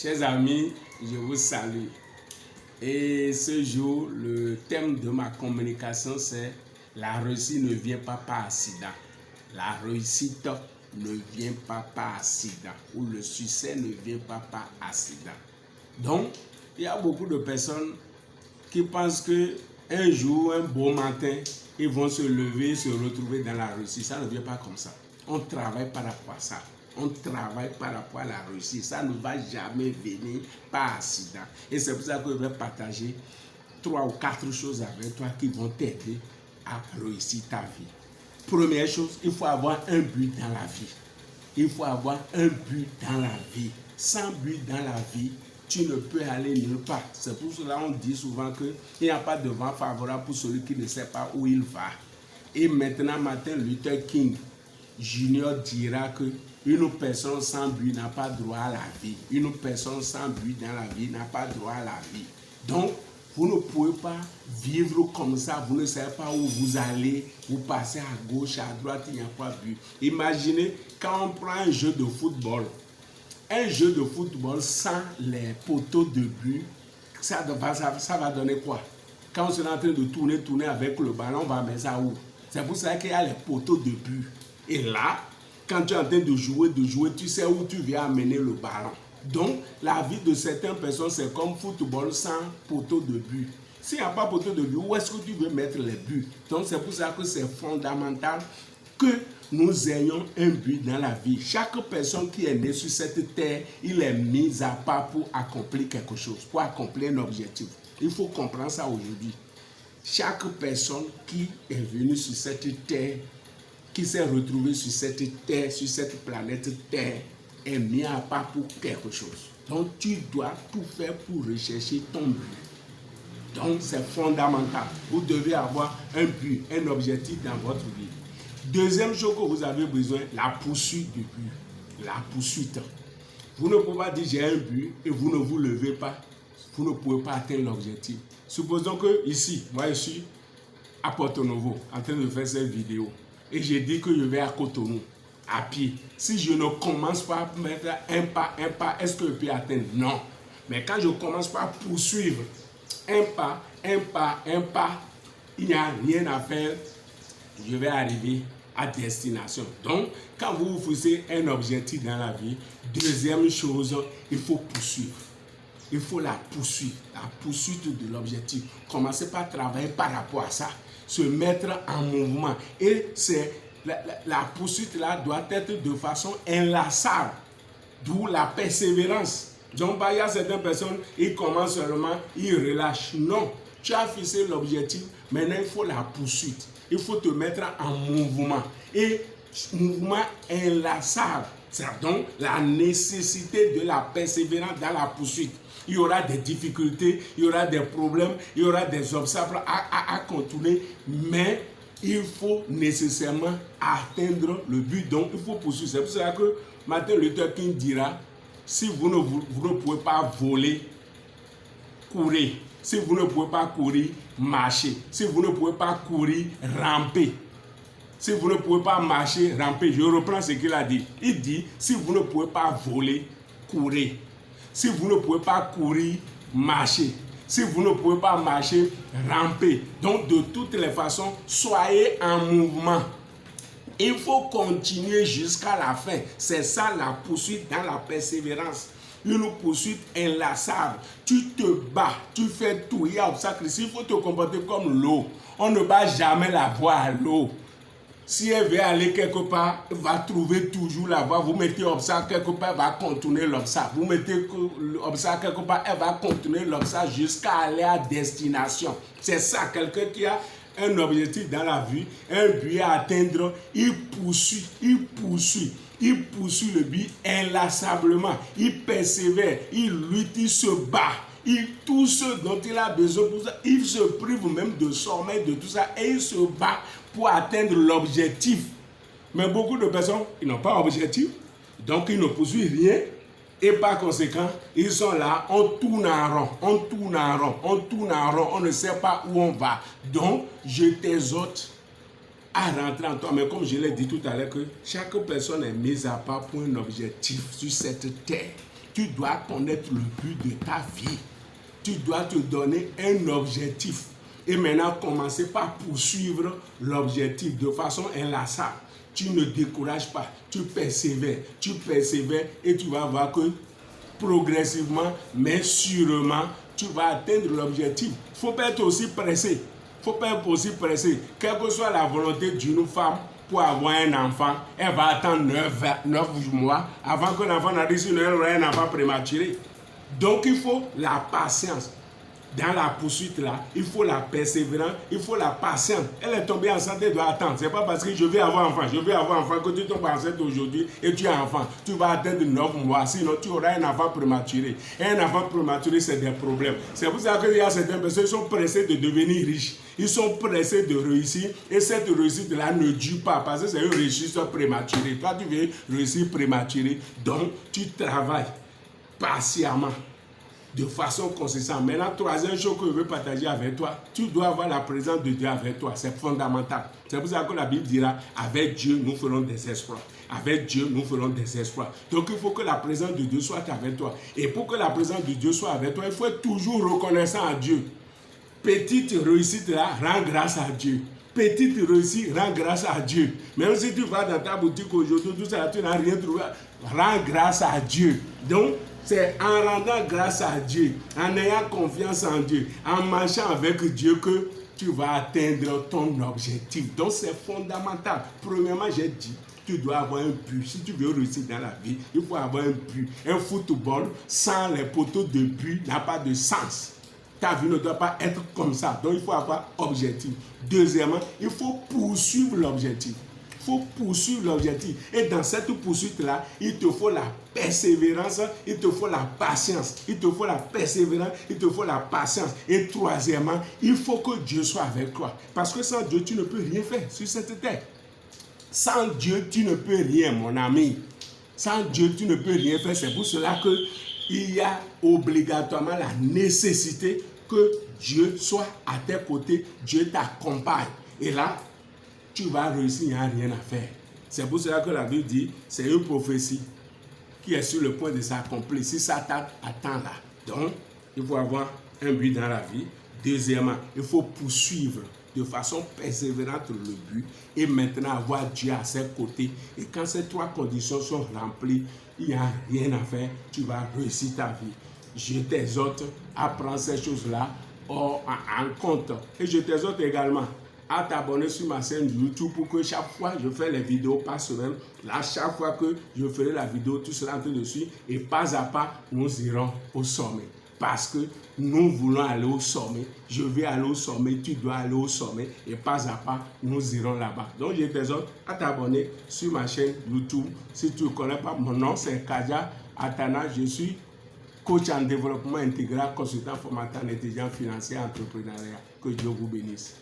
Chers amis, je vous salue. Et ce jour, le thème de ma communication, c'est la réussite ne vient pas par accident. La réussite ne vient pas par accident. Ou le succès ne vient pas par accident. Donc, il y a beaucoup de personnes qui pensent que un jour, un beau matin, ils vont se lever, se retrouver dans la réussite. Ça ne vient pas comme ça. On travaille par rapport à ça. On travaille par rapport à la réussite. Ça ne va jamais venir par accident. Et c'est pour ça que je vais partager 3 ou 4 choses avec toi qui vont t'aider à réussir ta vie. Première chose, il faut avoir un but dans la vie. Il faut avoir un but dans la vie. Sans but dans la vie, tu ne peux aller nulle part. C'est pour cela qu'on dit souvent qu'il n'y a pas de vent favorable pour celui qui ne sait pas où il va. Et maintenant, Martin Luther King Junior dira que une personne sans but n'a pas droit à la vie. Une personne sans but dans la vie n'a pas droit à la vie. Donc, vous ne pouvez pas vivre comme ça. Vous ne savez pas où vous allez. Vous passez à gauche, à droite, il n'y a pas de but. Imaginez quand on prend un jeu de football. Un jeu de football sans les poteaux de but, ça va donner quoi? Quand on est en train de tourner avec le ballon, on va mettre ça où? C'est pour ça qu'il y a les poteaux de but. Et là, quand tu es en train de jouer, tu sais où tu viens amener le ballon. Donc, la vie de certaines personnes, c'est comme football sans poteau de but. S'il n'y a pas poteau de but, où est-ce que tu veux mettre les buts? Donc, c'est pour ça que c'est fondamental que nous ayons un but dans la vie. Chaque personne qui est née sur cette terre, il est mis à part pour accomplir quelque chose, pour accomplir un objectif. Il faut comprendre ça aujourd'hui. Chaque personne qui est venue sur cette terre, qui s'est retrouvée sur cette terre, sur cette planète Terre, est mis à part pour quelque chose. Donc tu dois tout faire pour rechercher ton but. Donc c'est fondamental. Vous devez avoir un but, un objectif dans votre vie. Deuxième chose que vous avez besoin, la poursuite du but. La poursuite. Vous ne pouvez pas dire j'ai un but et vous ne vous levez pas. Vous ne pouvez pas atteindre l'objectif. Supposons que ici, moi je suis à Porto Novo en train de faire cette vidéo. Et j'ai dit que je vais à Cotonou, à pied. Si je ne commence pas à mettre un pas, est-ce que je peux atteindre? Non. Mais quand je commence par poursuivre, un pas, il n'y a rien à faire, je vais arriver à destination. Donc, quand vous vous fixez un objectif dans la vie, deuxième chose, il faut poursuivre. Il faut la poursuite de l'objectif. Commencez par travailler par rapport à ça. Se mettre en mouvement. Et c'est la poursuite là doit être de façon inlassable. D'où la persévérance. Donc, il y a certaines personnes, ils commencent seulement, ils relâchent. Non, tu as fixé l'objectif, maintenant il faut la poursuite. Il faut te mettre en mouvement. Et mouvement inlassable. C'est donc la nécessité de la persévérance dans la poursuite. Il y aura des difficultés, il y aura des problèmes, il y aura des obstacles à contourner, mais il faut nécessairement atteindre le but. Donc, il faut poursuivre. C'est pour ça que Martin Luther King dira, si vous ne pouvez pas voler, courez. Si vous ne pouvez pas courir, marchez. Si vous ne pouvez pas courir, rampez. Si vous ne pouvez pas marcher, rampez. Je reprends ce qu'il a dit. Il dit, si vous ne pouvez pas voler, courez. Si vous ne pouvez pas courir, marchez. Si vous ne pouvez pas marcher, rampez. Donc, de toutes les façons, soyez en mouvement. Il faut continuer jusqu'à la fin. C'est ça la poursuite dans la persévérance. Une poursuite inlassable. Tu te bats, tu fais tout. Il y a obstacle ici. Il faut te comporter comme l'eau. On ne bat jamais la voie à l'eau. Si elle veut aller quelque part, elle va trouver toujours la voie. Vous mettez l'obstacle quelque part, elle va contourner l'obstacle. Vous mettez l'obstacle quelque part, elle va contourner l'obstacle jusqu'à aller à destination. C'est ça, quelqu'un qui a un objectif dans la vie, un but à atteindre, il poursuit le but inlassablement. Il persévère, il lutte, il se bat. Tout ce dont il a besoin pour ça, il se prive même de sommeil, de tout ça, et il se bat pour atteindre l'objectif. Mais beaucoup de personnes, ils n'ont pas d'objectif, donc ils ne poursuivent rien, et par conséquent, ils sont là, on tourne en rond, on ne sait pas où on va. Donc, je t'exhorte à rentrer en toi. Mais comme je l'ai dit tout à l'heure, que chaque personne est mise à part pour un objectif sur cette terre. Tu dois connaître le but de ta vie. Tu dois te donner un objectif. Et maintenant, commencer par poursuivre l'objectif de façon inlassable. Tu ne décourages pas, tu persévères et tu vas voir que progressivement, mais sûrement, tu vas atteindre l'objectif. Il ne faut pas être aussi pressé. Quelle que soit la volonté d'une femme pour avoir un enfant, elle va attendre 9 mois avant que l'enfant n'arrive sur elle aura un enfant prématuré. Donc il faut la patience. Dans la poursuite là, il faut la persévérance, il faut la patience. Elle est tombée enceinte, elle doit attendre. C'est pas parce que je vais avoir enfant que tu tombes enceinte aujourd'hui et tu as enfant. Tu vas atteindre 9 mois, sinon tu auras un enfant prématuré. Et un enfant prématuré, c'est des problèmes. C'est pour ça qu'il y a certaines personnes qui sont pressées de devenir riches. Ils sont pressés de réussir et cette réussite-là ne dure pas parce que c'est une réussite prématurée. Toi, tu veux réussir prématuré, donc tu travailles patiemment. De façon consistante. Maintenant, troisième chose que je veux partager avec toi, tu dois avoir la présence de Dieu avec toi. C'est fondamental. C'est pour ça que la Bible dira, avec Dieu, nous ferons des exploits. Avec Dieu, nous ferons des exploits. Donc, il faut que la présence de Dieu soit avec toi. Et pour que la présence de Dieu soit avec toi, il faut être toujours reconnaissant à Dieu. Petite réussite là, rends grâce à Dieu. Petite réussite, rends grâce à Dieu. Même si tu vas dans ta boutique aujourd'hui, tout ça, tu n'as rien trouvé, rends grâce à Dieu. Donc, c'est en rendant grâce à Dieu, en ayant confiance en Dieu, en marchant avec Dieu que tu vas atteindre ton objectif. Donc c'est fondamental. Premièrement, j'ai dit, tu dois avoir un but. Si tu veux réussir dans la vie, il faut avoir un but. Un football sans les poteaux de but n'a pas de sens. Ta vie ne doit pas être comme ça. Donc il faut avoir objectif. Deuxièmement, il faut poursuivre l'objectif. Il faut poursuivre l'objectif. Et dans cette poursuite-là, il te faut la persévérance, il te faut la patience. Il te faut la persévérance, il te faut la patience. Et troisièmement, il faut que Dieu soit avec toi. Parce que sans Dieu, tu ne peux rien faire sur cette terre. Sans Dieu, tu ne peux rien, mon ami. Sans Dieu, tu ne peux rien faire. C'est pour cela qu'il y a obligatoirement la nécessité que Dieu soit à tes côtés, Dieu t'accompagne. Et là, tu vas réussir, il n'y a rien à faire. C'est pour cela que la Bible dit, c'est une prophétie qui est sur le point de s'accomplir. Si ça attend là. Donc, il faut avoir un but dans la vie. Deuxièmement, il faut poursuivre de façon persévérante le but et maintenant avoir Dieu à ses côtés. Et quand ces trois conditions sont remplies, il n'y a rien à faire, tu vas réussir ta vie. Je t'exhorte à prendre ces choses-là en compte. Et je t'exhorte également à t'abonner sur ma chaîne YouTube pour que chaque fois je fais les vidéos par semaine, là chaque fois que je ferai la vidéo, tu seras en train de suivre et pas à pas, nous irons au sommet. Parce que nous voulons aller au sommet, je vais aller au sommet, tu dois aller au sommet et pas à pas, nous irons là-bas. Donc je t'exhorte à t'abonner sur ma chaîne YouTube. Si tu ne connais pas, mon nom c'est Kadia Atana, je suis coach en développement intégral, consultant, formateur, intelligent financier, entrepreneuriat. Que Dieu vous bénisse.